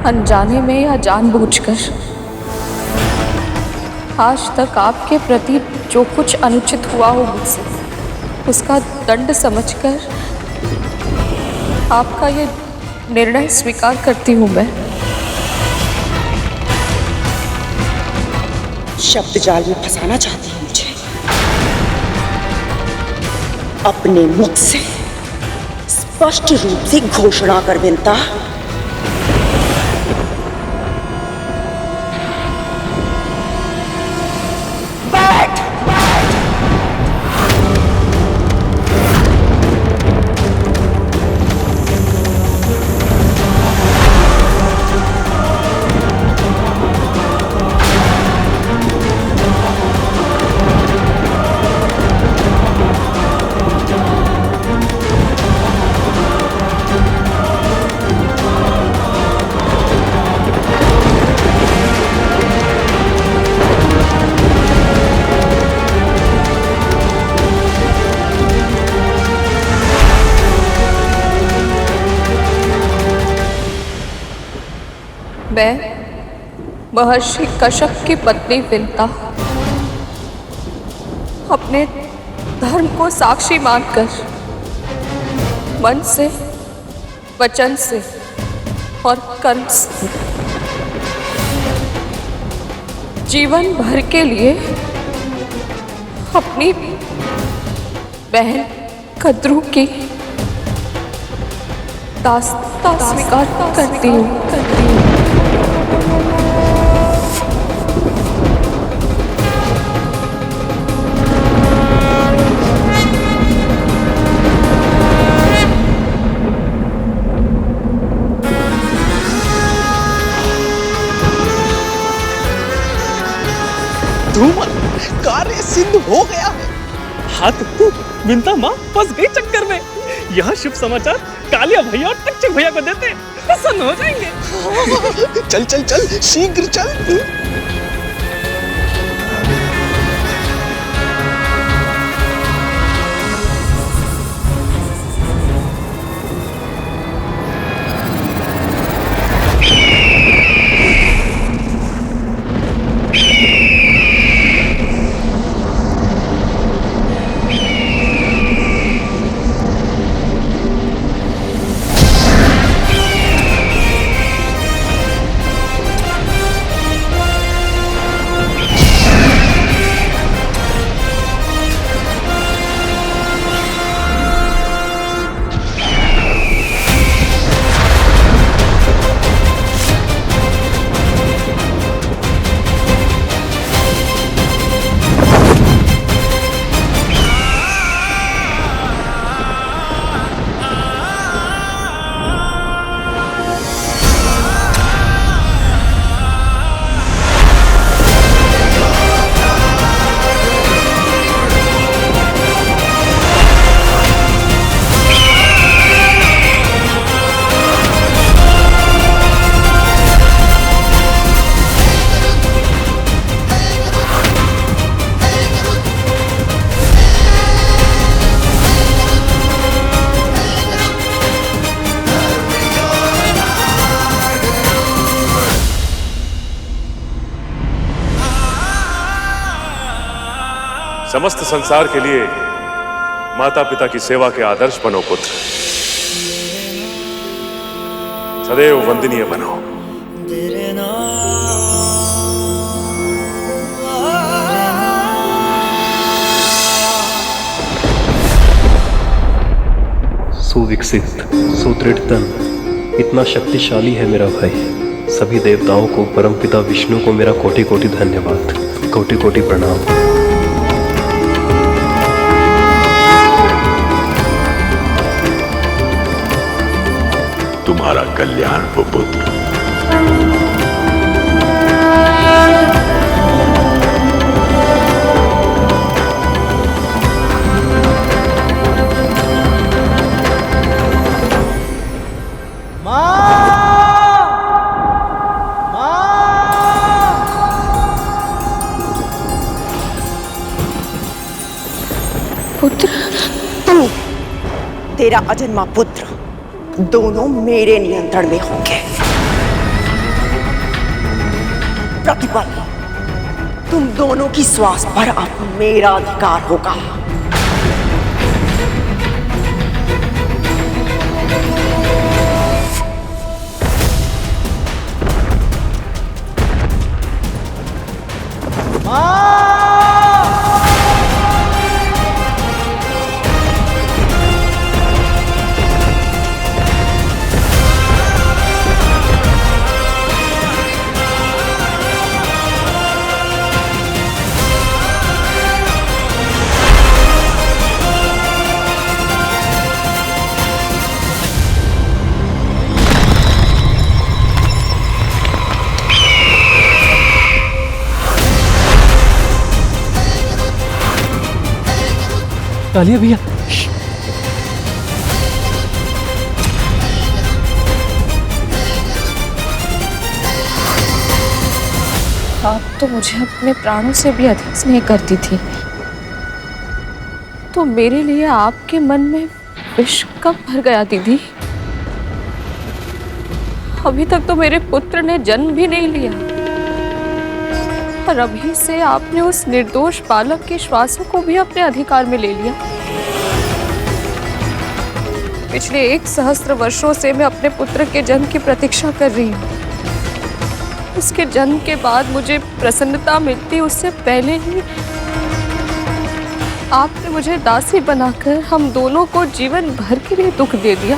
अनजाने में या जानबूझकर आज तक आपके प्रति जो कुछ अनुचित हुआ हो मुझसे, उसका दंड समझकर आपका ये निर्णय स्वीकार करती हूँ मैं। शब्द जाल में फंसाना चाहती है मुझे। अपने मुख से स्पष्ट रूप से घोषणा कर विनता। मैं महर्षि कश्यप की पत्नी विनता अपने धर्म को साक्षी मानकर मन से, वचन से और कर्म से जीवन भर के लिए अपनी बहन कद्रू की दास्तां स्वीकार करती हूँ। कार्य सिद्ध हो गया है। हाँ तो विनता माँ फंस गई चक्कर में। यह शुभ समाचार कालिया भैया और टच्चक भैया को देते प्रसन्न हो जाएंगे। चल चल चल शीघ्र चल। समस्त संसार के लिए माता पिता की सेवा के आदर्श बनो पुत्र, सदैव वंदनीय बनो। सुविकसित, सुदृढ़ तन, इतना शक्तिशाली है मेरा भाई। सभी देवताओं को, परमपिता विष्णु को मेरा कोटि कोटि धन्यवाद, कोटि कोटि प्रणाम। तुम्हारा कल्याण हो पुत्र। पुत्र, तू, तेरा अजन्मा पुत्र दोनों मेरे नियंत्रण में होंगे। प्रतिपल तुम दोनों की श्वास पर अब मेरा अधिकार होगा। कालिया भैया, आप तो मुझे अपने प्राणों से भी अधिक स्नेह करती थी, तो मेरे लिए आपके मन में विष कब भर गया दीदी? अभी तक तो मेरे पुत्र ने जन्म भी नहीं लिया और अभी से आपने उस निर्दोष बालक के श्वासों को भी अपने अधिकार में ले लिया। पिछले 1 सहस्त्र वर्षों से मैं अपने पुत्र के जन्म की प्रतीक्षा कर रही हूँ। उसके जन्म के बाद मुझे प्रसन्नता मिलती, उससे पहले ही आपने मुझे दासी बनाकर हम दोनों को जीवन भर के लिए दुख दे दिया।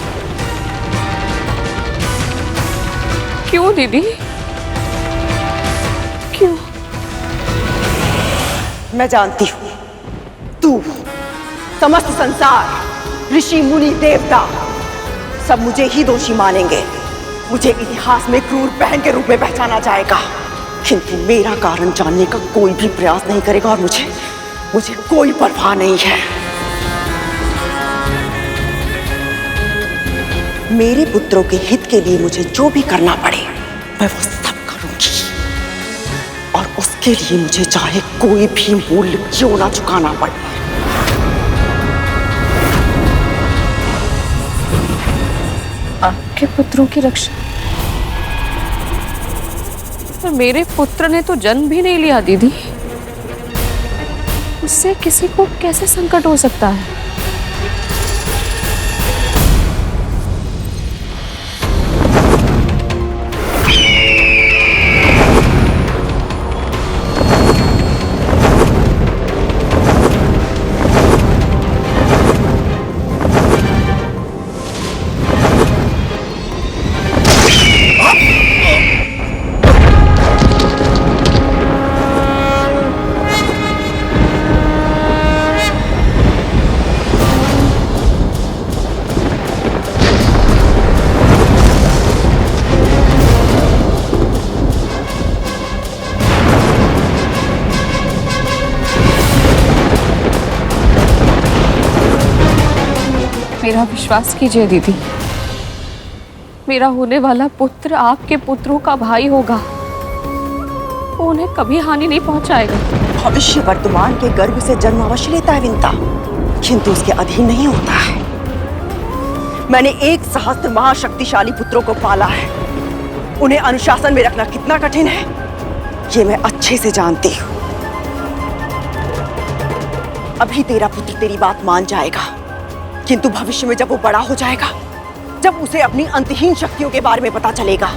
क्यों दीदी, क्यों? मैं जानती हूं तू, समस्त संसार, ऋषि मुनि देवता सब मुझे ही दोषी मानेंगे। मुझे इतिहास में क्रूर बहन के रूप में पहचाना जाएगा, किंतु मेरा कारण जानने का कोई भी प्रयास नहीं करेगा और मुझे कोई परवाह नहीं है। मेरे पुत्रों के हित के लिए मुझे जो भी करना पड़े मैं वो सब करूंगी, और उसके लिए मुझे चाहे कोई भी मूल्य क्यों ना चुकाना पड़े। आपके पुत्रों की रक्षा? पर मेरे पुत्र ने तो जन्म भी नहीं लिया दीदी, उससे किसी को कैसे संकट हो सकता है? मेरा विश्वास कीजिए दीदी, मेरा होने वाला पुत्र आपके पुत्रों का भाई होगा, वो उन्हें कभी हानि नहीं पहुंचाएगा। भविष्य वर्तमान के गर्भ से जन्म अवश्य लेता है विंता, किंतु उसके अधीन नहीं होता है। मैंने 1 सहस्त्र महाशक्तिशाली पुत्रों को पाला है, उन्हें अनुशासन में रखना कितना कठिन है ये मैं अच्छे से जानती हूँ। अभी तेरा पुत्र तेरी बात मान जाएगा, किंतु भविष्य में जब वो बड़ा हो जाएगा, जब उसे अपनी अंतहीन शक्तियों के बारे में पता चलेगा,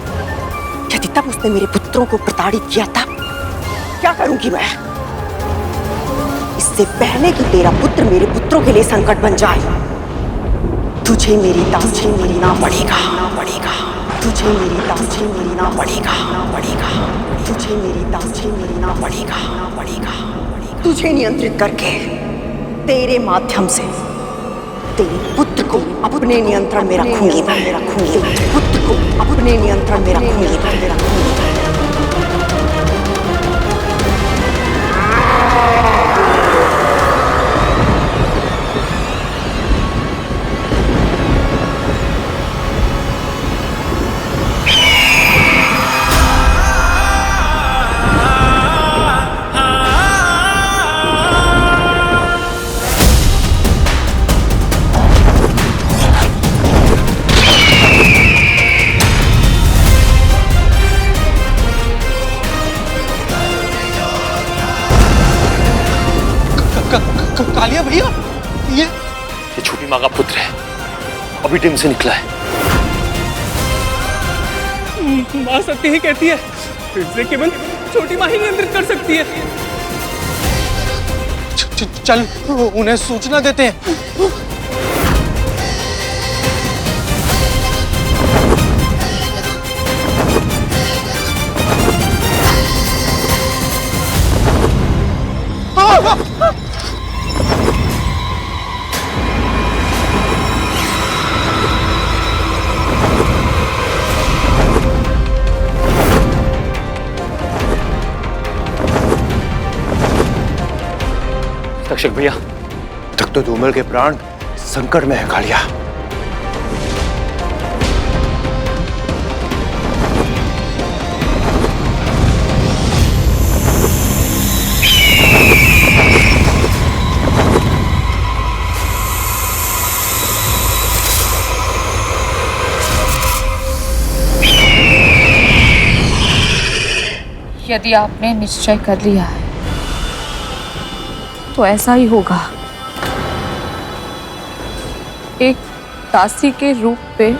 यदि तब उसने मेरे पुत्रों को प्रताड़ित किया तब क्या करूंगी मैं? इससे पहले कि तेरा पुत्र मेरे पुत्रों के लिए संकट बन जाए, तुझे मेरी दासी ना पड़ेगा, तुझे मेरी दासी ना पड़ेगा, तुझे मेरी दासी ना पड़ेगा। तुझे नियंत्रित करके तेरे माध्यम से तेरे पुत्र को अपने नियंत्रण में रखूंगी मैं, पुत्र को अपने नियंत्रण में रखूंगी मैं। कालिया भैया, ये छोटी माँ का पुत्र है, अभी टीम से निकला है। माँ सत्य ही कहती है, इसे केवल छोटी माँ ही नियंत्रित कर सकती है। चल उन्हें सूचना देते हैं। तक्षक भैया, तक तो धूमल के प्राण संकट में है कालिया। यदि आपने निश्चय कर लिया है तो ऐसा ही होगा। एक दासी के रूप में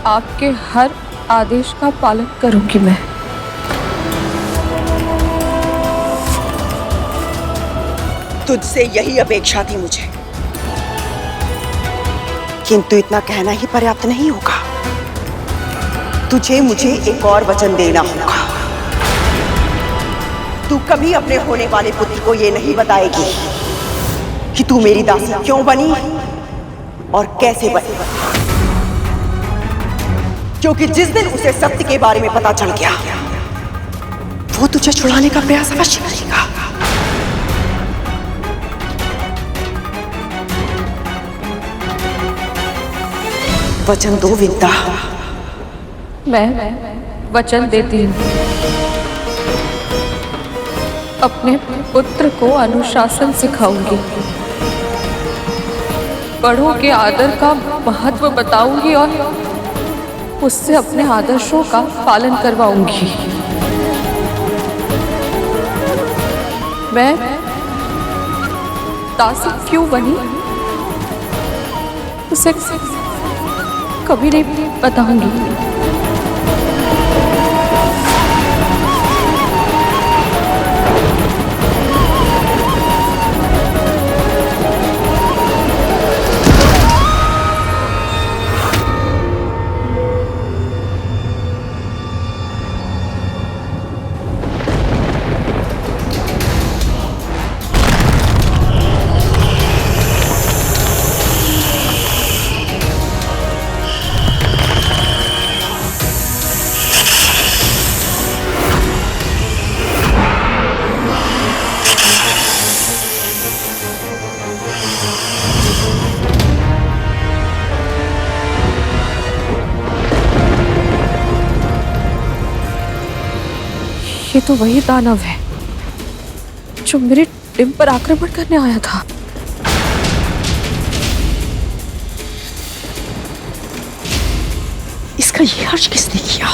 आपके हर आदेश का पालन करूंगी मैं। तुझसे यही अपेक्षा थी मुझे, किंतु इतना कहना ही पर्याप्त नहीं होगा। तुझे मुझे एक और वचन देना होगा। तू कभी अपने होने वाले पुत्र को यह नहीं बताएगी कि तू मेरी दासी क्यों बनी और कैसे बनी, क्योंकि जिस दिन उसे सत्य के बारे में पता चल गया, वो तुझे छुड़ाने का प्रयास अवश्य करेगा। वचन दो विद्या। मैं वचन देती हूँ, अपने पुत्र को अनुशासन सिखाऊंगी, बड़ों के आदर का महत्व बताऊंगी और उससे अपने आदर्शों का पालन करवाऊंगी। मैं दासी क्यों बनी उसे कभी नहीं बताऊंगी। ये तो वही दानव है जो मेरे टिम पर आक्रमण करने आया था। इसका ये हर्ष किसने किया?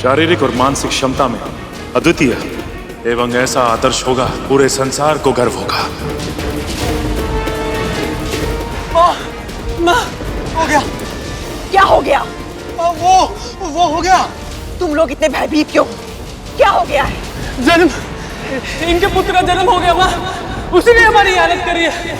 शारीरिक और मानसिक क्षमता में अद्वितीय एवं ऐसा आदर्श होगा, पूरे संसार को गर्व होगा। माँ, हो गया। क्या हो गया? वो हो गया। तुम लोग इतने भयभीत क्यों? क्या हो गया है? जन्म, इनके पुत्र का जन्म हो गया माँ, उसी ने हमारी हालत करी है।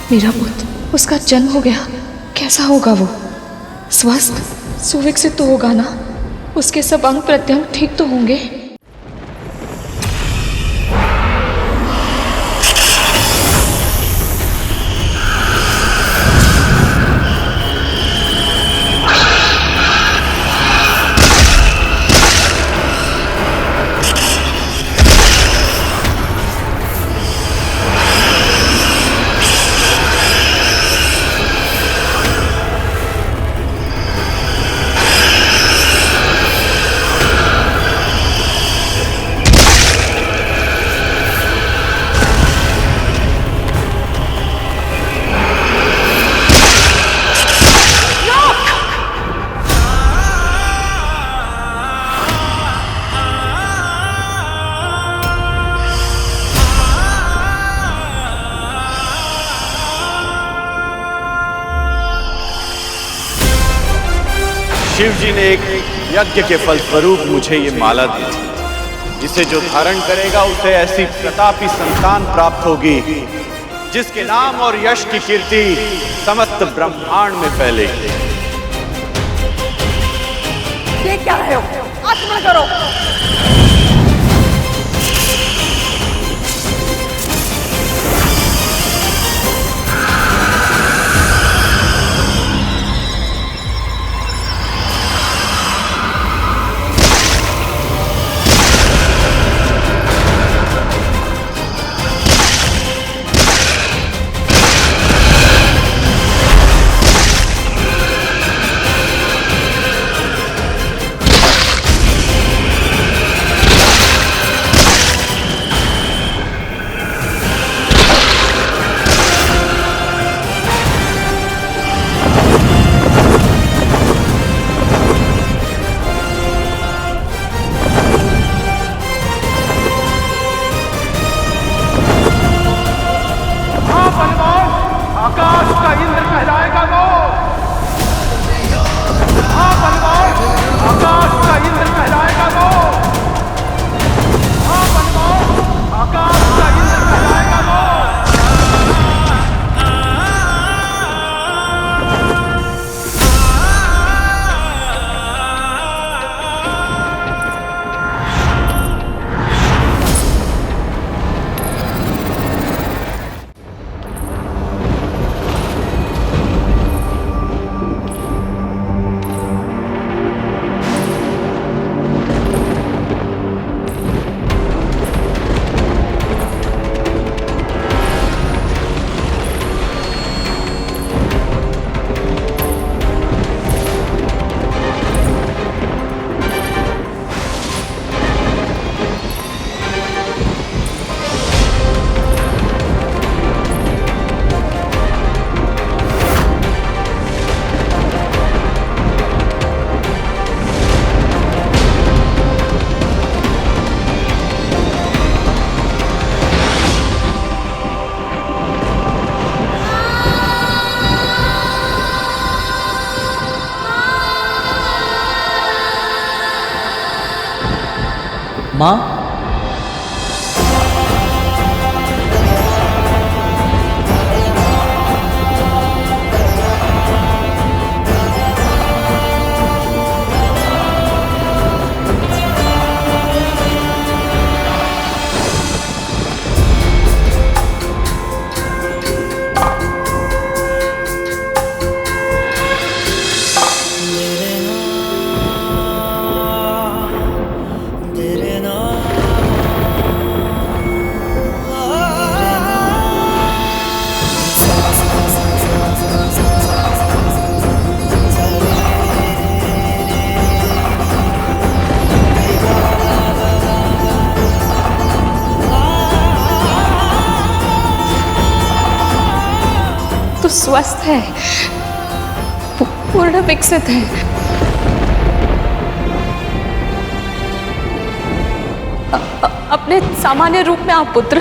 मेरा पुत्र, उसका जन्म हो गया। कैसा होगा वो? स्वस्थ, सुविकसित तो होगा ना? उसके सब अंग प्रत्यंग ठीक तो होंगे? शिव जी ने एक यज्ञ के फलस्वरूप मुझे ये माला दी थी। इसे जो धारण करेगा उसे ऐसी प्रतापी संतान प्राप्त होगी जिसके नाम और यश की कीर्ति समस्त ब्रह्मांड में फैलेगी। ये क्या रहे हो? आत्मा करो। माँ, तो स्वस्थ है, पूर्ण विकसित है। अपने सामान्य रूप में आप पुत्र